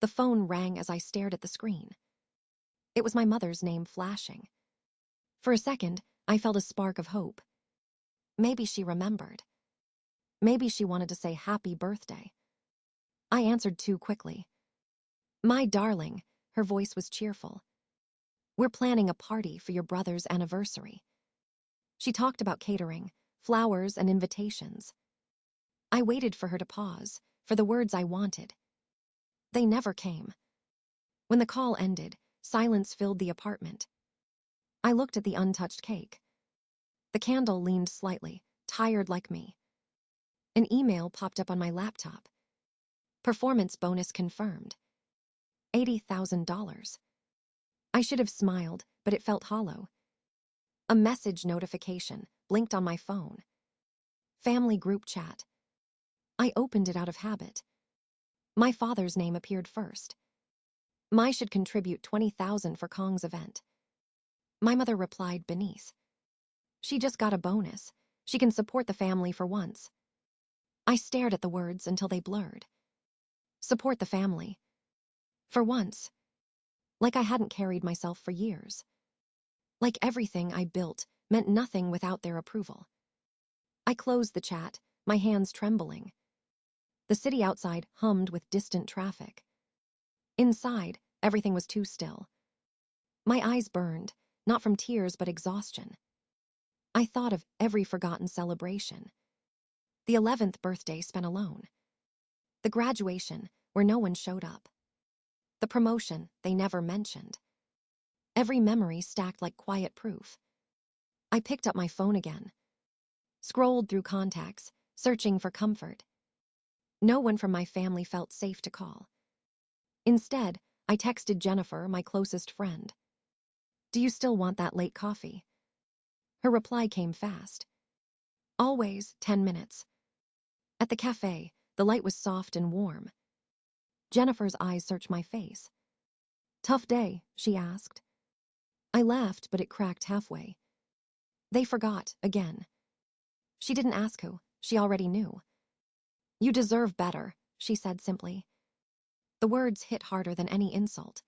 The phone rang as I stared at the screen. It was my mother's name flashing. For a second, I felt a spark of hope. Maybe she remembered. Maybe she wanted to say happy birthday. I answered too quickly. My darling, her voice was cheerful. We're planning a party for your brother's anniversary. She talked about catering, flowers, and invitations. I waited for her to pause, for the words I wanted. They never came. When the call ended, silence filled the apartment. I looked at the untouched cake. The candle leaned slightly, tired like me. An email popped up on my laptop. Performance bonus confirmed. $80,000. I should have smiled, but it felt hollow. A message notification blinked on my phone. Family group chat. I opened it out of habit. My father's name appeared first. Mai should contribute $20,000 for Kong's event. My mother replied beneath. She just got a bonus. She can support the family for once. I stared at the words until they blurred. Support the family. For once. Like I hadn't carried myself for years. Like everything I built meant nothing without their approval. I closed the chat, my hands trembling. The city outside hummed with distant traffic. Inside, everything was too still. My eyes burned, not from tears but exhaustion. I thought of every forgotten celebration. The 11th birthday spent alone. The graduation, where no one showed up. The promotion they never mentioned. Every memory stacked like quiet proof. I picked up my phone again. Scrolled through contacts, searching for comfort. No one from my family felt safe to call. Instead, I texted Jennifer, my closest friend. Do you still want that late coffee? Her reply came fast. Always 10 minutes. At the cafe, the light was soft and warm. Jennifer's eyes searched my face. Tough day, she asked. I laughed, but it cracked halfway. They forgot, again. She didn't ask who, she already knew. You deserve better, she said simply. The words hit harder than any insult.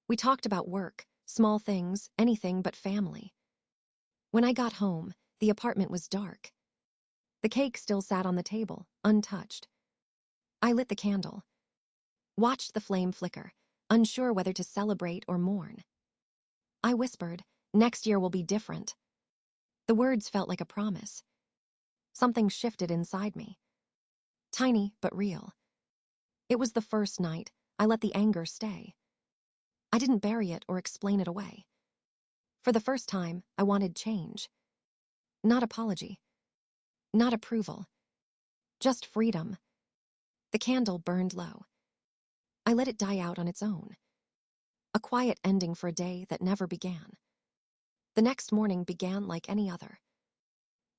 We talked about work, small things, anything but family. When I got home, the apartment was dark. The cake still sat on the table, untouched. I lit the candle. Watched the flame flicker, unsure whether to celebrate or mourn. I whispered, next year will be different. The words felt like a promise. Something shifted inside me. Tiny but real. It was the first night I let the anger stay. I didn't bury it or explain it away. For the first time, I wanted change. Not apology. Not approval. Just freedom. The candle burned low. I let it die out on its own. A quiet ending for a day that never began. The next morning began like any other.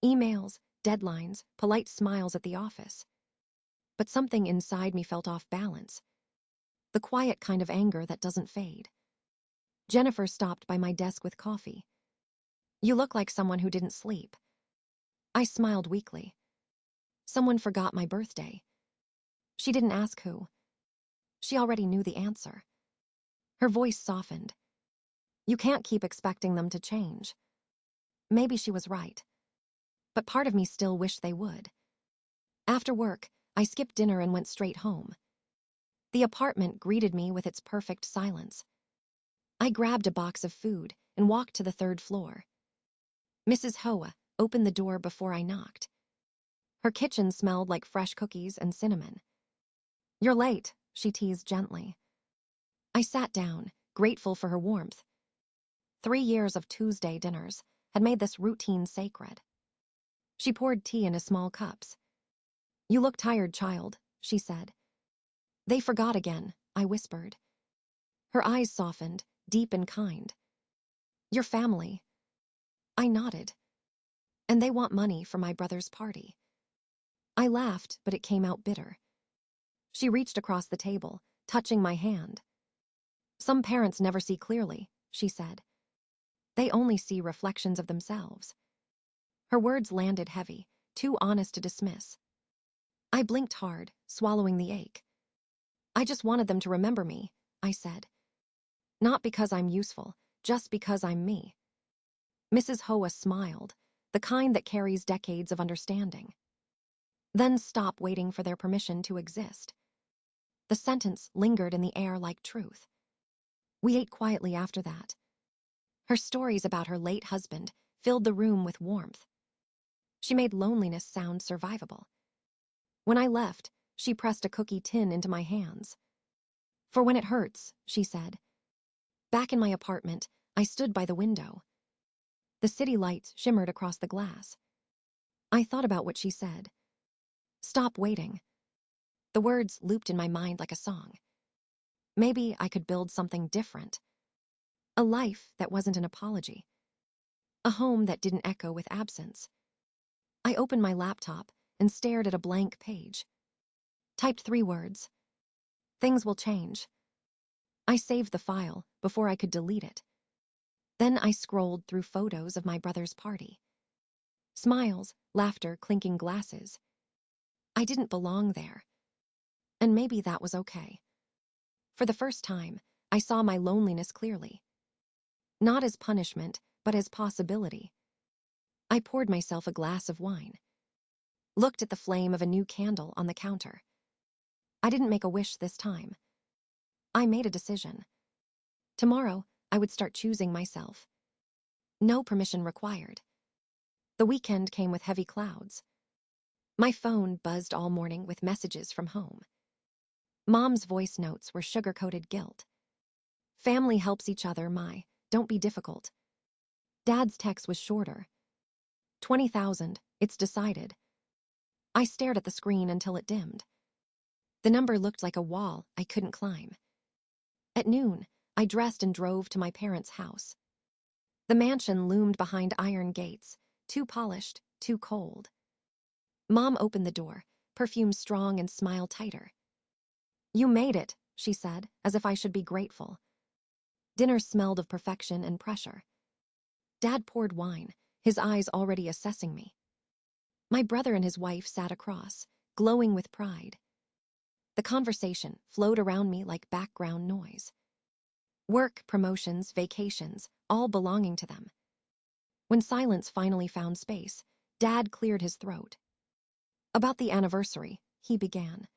Emails, deadlines, polite smiles at the office. But something inside me felt off balance. The quiet kind of anger that doesn't fade. Jennifer stopped by my desk with coffee. You look like someone who didn't sleep. I smiled weakly. Someone forgot my birthday. She didn't ask who. She already knew the answer. Her voice softened. You can't keep expecting them to change. Maybe she was right. But part of me still wished they would. After work, I skipped dinner and went straight home. The apartment greeted me with its perfect silence. I grabbed a box of food and walked to the third floor. Mrs. Hoa opened the door before I knocked. Her kitchen smelled like fresh cookies and cinnamon. You're late, she teased gently. I sat down, grateful for her warmth. 3 years of Tuesday dinners had made this routine sacred. She poured tea into small cups. You look tired, child, she said. They forgot again, I whispered. Her eyes softened, deep and kind. Your family. I nodded. And they want money for my brother's party. I laughed, but it came out bitter. She reached across the table, touching my hand. Some parents never see clearly, she said. They only see reflections of themselves. Her words landed heavy, too honest to dismiss. I blinked hard, swallowing the ache. I just wanted them to remember me, I said. Not because I'm useful, just because I'm me. Mrs. Hoa smiled, the kind that carries decades of understanding. Then stop waiting for their permission to exist. The sentence lingered in the air like truth. We ate quietly after that. Her stories about her late husband filled the room with warmth. She made loneliness sound survivable. When I left, she pressed a cookie tin into my hands. For when it hurts, she said. Back in my apartment, I stood by the window. The city lights shimmered across the glass. I thought about what she said. Stop waiting. The words looped in my mind like a song. Maybe I could build something different. A life that wasn't an apology. A home that didn't echo with absence. I opened my laptop and stared at a blank page. Typed 3 words. Things will change. I saved the file before I could delete it. Then I scrolled through photos of my brother's party. Smiles, laughter, clinking glasses. I didn't belong there. And maybe that was okay. For the first time, I saw my loneliness clearly. Not as punishment, but as possibility. I poured myself a glass of wine. Looked at the flame of a new candle on the counter. I didn't make a wish this time. I made a decision. Tomorrow, I would start choosing myself. No permission required. The weekend came with heavy clouds. My phone buzzed all morning with messages from home. Mom's voice notes were sugar-coated guilt. Family helps each other, don't be difficult. Dad's text was shorter. 20,000, it's decided. I stared at the screen until it dimmed. The number looked like a wall I couldn't climb. At noon, I dressed and drove to my parents' house. The mansion loomed behind iron gates, too polished, too cold. Mom opened the door, perfume strong and smile tighter. You made it, she said, as if I should be grateful. Dinner smelled of perfection and pressure. Dad poured wine, his eyes already assessing me. My brother and his wife sat across, glowing with pride. The conversation flowed around me like background noise. Work, promotions, vacations, all belonging to them. When silence finally found space, Dad cleared his throat. About the anniversary, he began.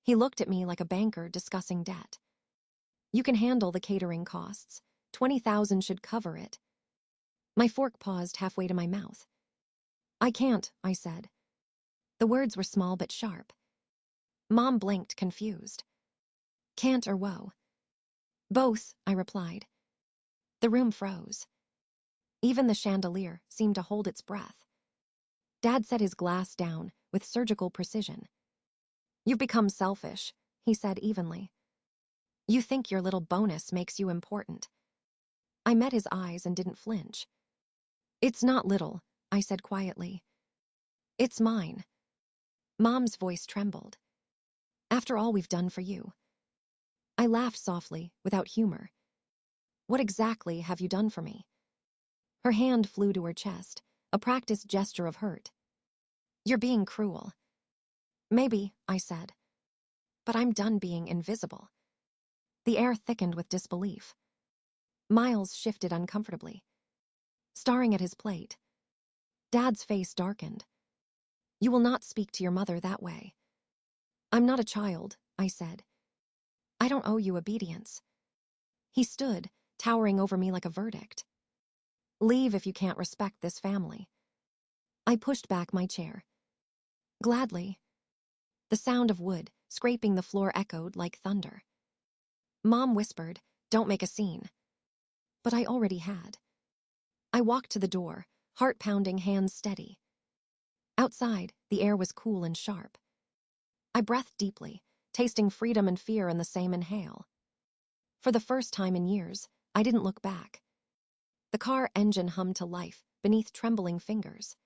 He looked at me like a banker discussing debt. You can handle the catering costs. 20,000 should cover it. My fork paused halfway to my mouth. I can't, I said. The words were small but sharp. Mom blinked, confused. Can't or woe? Both, I replied. The room froze. Even the chandelier seemed to hold its breath. Dad set his glass down with surgical precision. You've become selfish, he said evenly. You think your little bonus makes you important. I met his eyes and didn't flinch. It's not little, I said quietly. It's mine. Mom's voice trembled. After all we've done for you. I laughed softly, without humor. What exactly have you done for me? Her hand flew to her chest, a practiced gesture of hurt. You're being cruel. Maybe, I said. But I'm done being invisible. The air thickened with disbelief. Miles shifted uncomfortably. Staring at his plate. Dad's face darkened. You will not speak to your mother that way. I'm not a child, I said. I don't owe you obedience. He stood, towering over me like a verdict. Leave if you can't respect this family. I pushed back my chair. Gladly. The sound of wood scraping the floor echoed like thunder. Mom whispered, don't make a scene. But I already had. I walked to the door, heart pounding, hands steady. Outside, the air was cool and sharp. I breathed deeply, tasting freedom and fear in the same inhale. For the first time in years, I didn't look back. The car engine hummed to life beneath trembling fingers.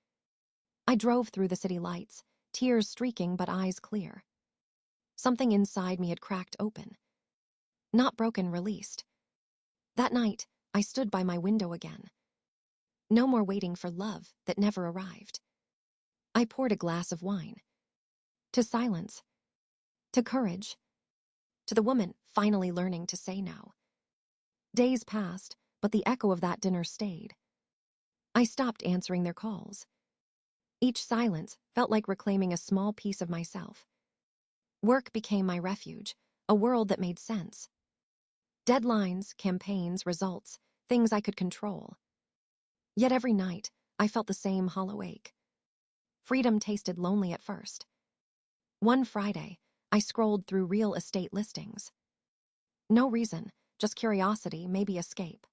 I drove through the city lights, tears streaking but eyes clear. Something inside me had cracked open. Not broken, released. That night, I stood by my window again. No more waiting for love that never arrived. I poured a glass of wine. To silence. To courage. to the woman finally learning to say no. Days passed, but the echo of that dinner stayed. I stopped answering their calls. Each silence felt like reclaiming a small piece of myself. Work became my refuge, a world that made sense. Deadlines, campaigns, results, things I could control. Yet every night, I felt the same hollow ache. Freedom tasted lonely at first. One Friday, I scrolled through real estate listings. No reason, just curiosity, maybe escape.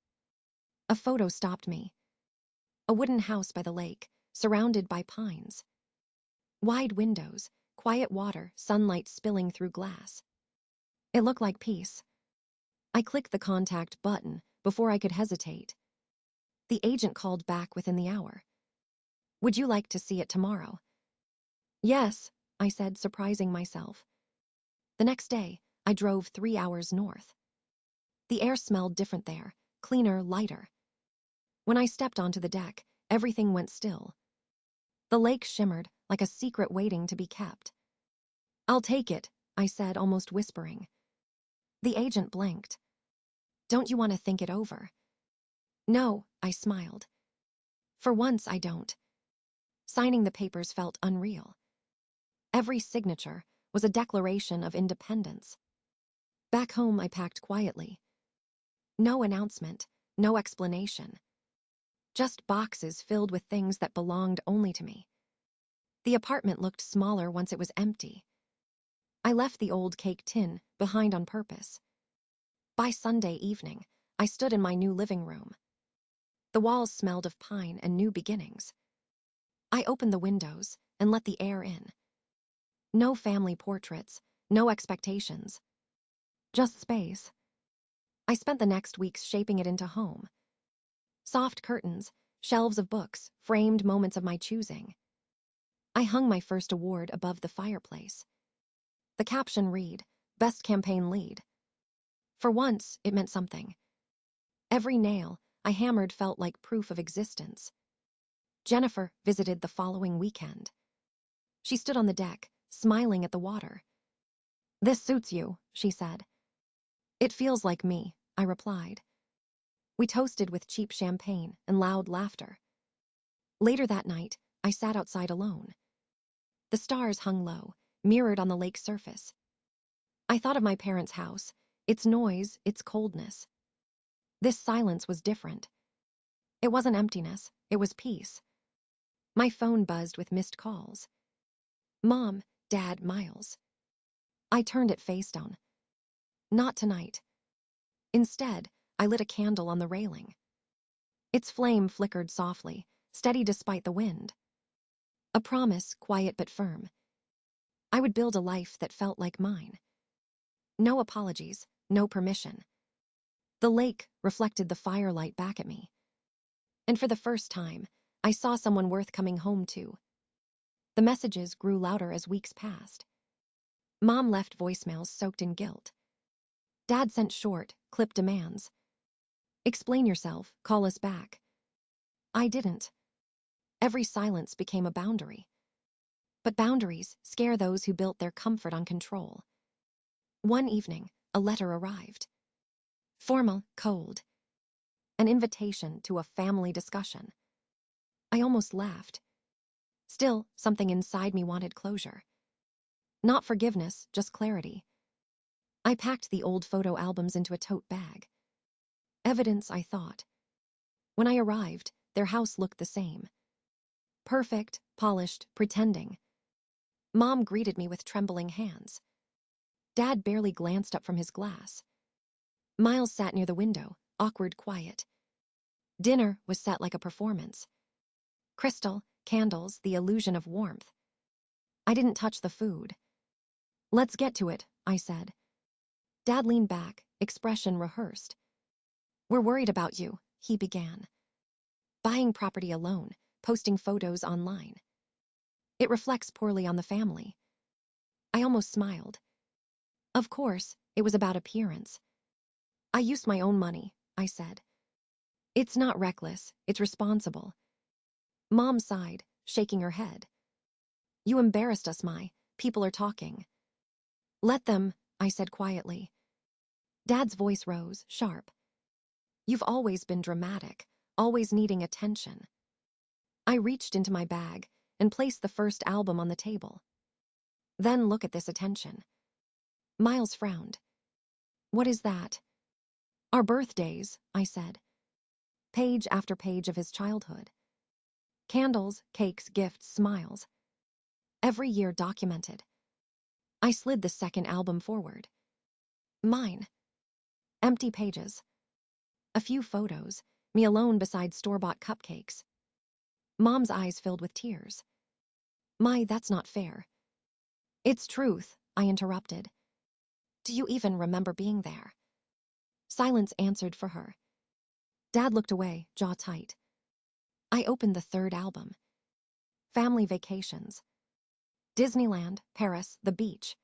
A photo stopped me. A wooden house by the lake, surrounded by pines. Wide windows, quiet water, sunlight spilling through glass. It looked like peace. I clicked the contact button before I could hesitate. The agent called back within the hour. Would you like to see it tomorrow? Yes, I said, surprising myself. The next day, I drove 3 hours north. The air smelled different there, cleaner, lighter. When I stepped onto the deck, everything went still. The lake shimmered like a secret waiting to be kept. I'll take it, I said, almost whispering. The agent blinked. Don't you want to think it over? No, I smiled. For once, I don't. Signing the papers felt unreal. Every signature was a declaration of independence. Back home, I packed quietly. No announcement, no explanation. Just boxes filled with things that belonged only to me. The apartment looked smaller once it was empty. I left the old cake tin behind on purpose. By Sunday evening, I stood in my new living room. The walls smelled of pine and new beginnings. I opened the windows and let the air in. No family portraits, no expectations. Just space. I spent the next weeks shaping it into home. Soft curtains, shelves of books, framed moments of my choosing. I hung my first award above the fireplace. The caption read, Best Campaign Lead. For once, it meant something. Every nail I hammered felt like proof of existence. Jennifer visited the following weekend. She stood on the deck, smiling at the water. This suits you, she said. It feels like me, I replied. We toasted with cheap champagne and loud laughter. Later that night, I sat outside alone. The stars hung low, mirrored on the lake's surface. I thought of my parents' house, its noise, its coldness. This silence was different. It wasn't emptiness, it was peace. My phone buzzed with missed calls. Mom, Dad, Miles. I turned it face down. Not tonight. Instead, I lit a candle on the railing. Its flame flickered softly, steady despite the wind. A promise, quiet but firm. I would build a life that felt like mine. No apologies, no permission. The lake reflected the firelight back at me. And for the first time, I saw someone worth coming home to. The messages grew louder as weeks passed. Mom left voicemails soaked in guilt. Dad sent short, clipped demands. Explain yourself, call us back. I didn't. Every silence became a boundary. But boundaries scare those who built their comfort on control. One evening, a letter arrived. Formal, cold. An invitation to a family discussion. I almost laughed. Still, something inside me wanted closure. Not forgiveness, just clarity. I packed the old photo albums into a tote bag. Evidence, I thought. When I arrived, their house looked the same. Perfect, polished, pretending. Mom greeted me with trembling hands. Dad barely glanced up from his glass. Miles sat near the window, awkward, quiet. Dinner was set like a performance. Crystal, candles, the illusion of warmth. I didn't touch the food. Let's get to it, I said. Dad leaned back, expression rehearsed. We're worried about you, he began. Buying property alone, posting photos online. It reflects poorly on the family. I almost smiled. Of course, it was about appearance. I used my own money, I said. It's not reckless, it's responsible. Mom sighed, shaking her head. You embarrassed us, Mai. People are talking. Let them, I said quietly. Dad's voice rose, sharp. You've always been dramatic, always needing attention. I reached into my bag and placed the first album on the table. Then look at this attention. Miles frowned. What is that? Our birthdays, I said. Page after page of his childhood. Candles, cakes, gifts, smiles. Every year documented. I slid the second album forward. Mine. Empty pages. A few photos, me alone beside store-bought cupcakes. Mom's eyes filled with tears. That's not fair. It's truth, I interrupted. Do you even remember being there? Silence answered for her. Dad looked away, jaw tight. I opened the third album. Family vacations. Disneyland, Paris, the beach.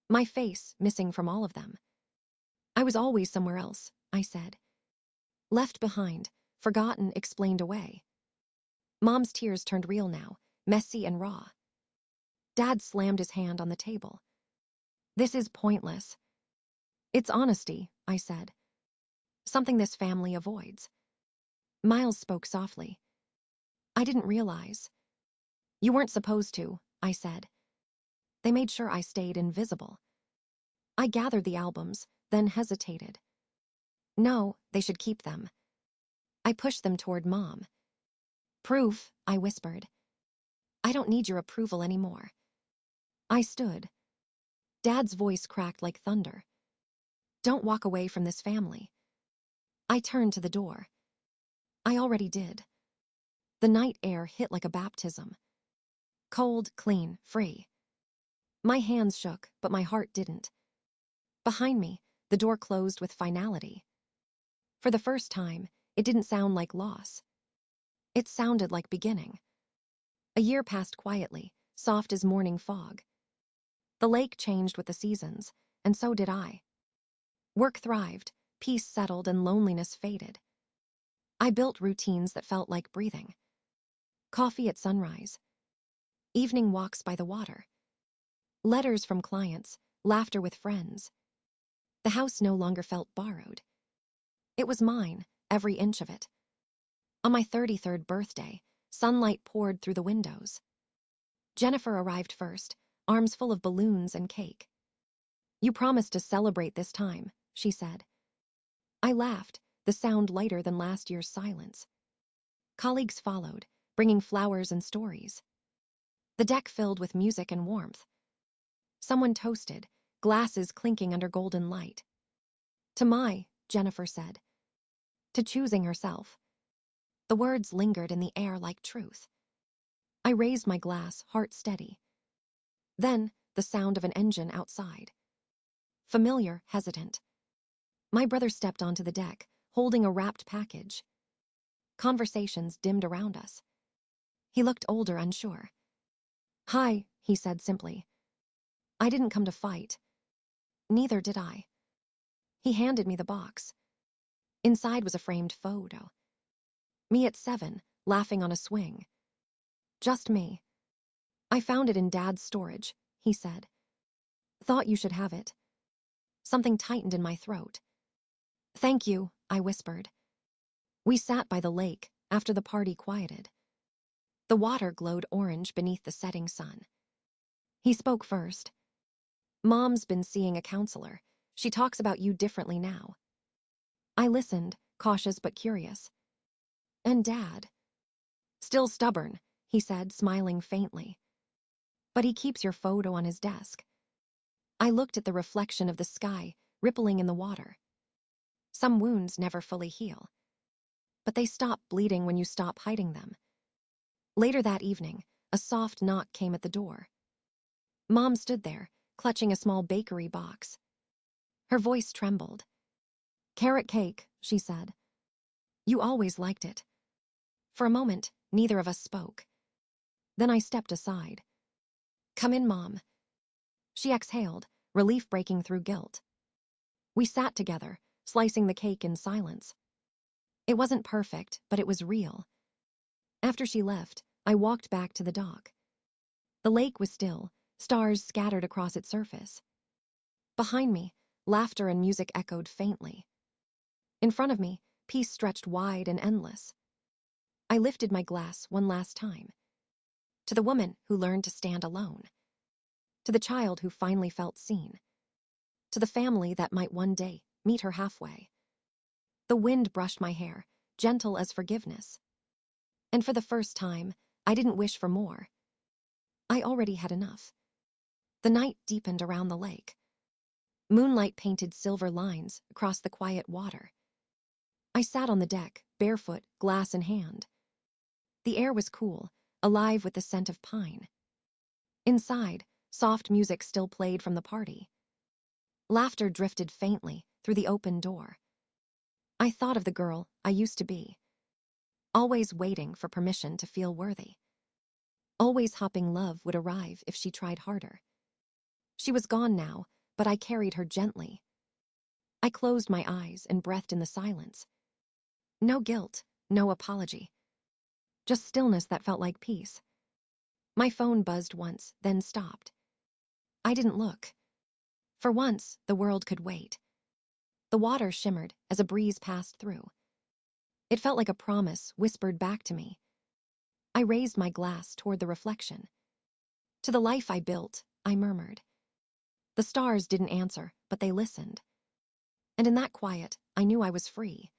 My face missing from all of them. I was always somewhere else, I said. Left behind, forgotten, explained away. Mom's tears turned real now, messy and raw. Dad slammed his hand on the table. This is pointless. It's honesty, I said. Something this family avoids. Miles spoke softly. I didn't realize. You weren't supposed to, I said. They made sure I stayed invisible. I gathered the albums, then hesitated. No, they should keep them. I pushed them toward Mom. Proof, I whispered. I don't need your approval anymore. I stood. Dad's voice cracked like thunder. Don't walk away from this family. I turned to the door. I already did. The night air hit like a baptism. Cold, clean, free. My hands shook, but my heart didn't. Behind me, the door closed with finality. For the first time, it didn't sound like loss. It sounded like beginning. A year passed quietly, soft as morning fog. The lake changed with the seasons, and so did I. Work thrived, peace settled, and loneliness faded. I built routines that felt like breathing. Coffee at sunrise. Evening walks by the water. Letters from clients, laughter with friends. The house no longer felt borrowed. It was mine, every inch of it. On my 33rd birthday, sunlight poured through the windows. Jennifer arrived first, arms full of balloons and cake. You promised to celebrate this time, she said. I laughed, the sound lighter than last year's silence. Colleagues followed, bringing flowers and stories. The deck filled with music and warmth. Someone toasted, glasses clinking under golden light. Jennifer said. To choosing herself. The words lingered in the air like truth. I raised my glass, heart steady. Then, the sound of an engine outside. Familiar, hesitant. My brother stepped onto the deck, holding a wrapped package. Conversations dimmed around us. He looked older, unsure. Hi, he said simply. I didn't come to fight. Neither did I. He handed me the box. Inside was a framed photo. Me at 7, laughing on a swing. Just me. I found it in Dad's storage, he said. Thought you should have it. Something tightened in my throat. Thank you, I whispered. We sat by the lake after the party quieted. The water glowed orange beneath the setting sun. He spoke first. Mom's been seeing a counselor. She talks about you differently now. I listened, cautious but curious. And Dad? Still stubborn, he said, smiling faintly. But he keeps your photo on his desk. I looked at the reflection of the sky, rippling in the water. Some wounds never fully heal. But they stop bleeding when you stop hiding them. Later that evening, a soft knock came at the door. Mom stood there, clutching a small bakery box. Her voice trembled. Carrot cake, she said. You always liked it. For a moment, neither of us spoke. Then I stepped aside. Come in, Mom. She exhaled, relief breaking through guilt. We sat together, slicing the cake in silence. It wasn't perfect, but it was real. After she left, I walked back to the dock. The lake was still, stars scattered across its surface. Behind me, laughter and music echoed faintly. In front of me, peace stretched wide and endless. I lifted my glass one last time. To the woman who learned to stand alone. To the child who finally felt seen. To the family that might one day meet her halfway. The wind brushed my hair, gentle as forgiveness. And for the first time, I didn't wish for more. I already had enough. The night deepened around the lake. Moonlight painted silver lines across the quiet water. I sat on the deck, barefoot, glass in hand. The air was cool, alive with the scent of pine. Inside, soft music still played from the party. Laughter drifted faintly through the open door. I thought of the girl I used to be, always waiting for permission to feel worthy. Always hoping love would arrive if she tried harder. She was gone now, but I carried her gently. I closed my eyes and breathed in the silence. No guilt, no apology. Just stillness that felt like peace. My phone buzzed once, then stopped. I didn't look. For once, the world could wait. The water shimmered as a breeze passed through. It felt like a promise whispered back to me. I raised my glass toward the reflection. To the life I built, I murmured. The stars didn't answer, but they listened. And in that quiet, I knew I was free.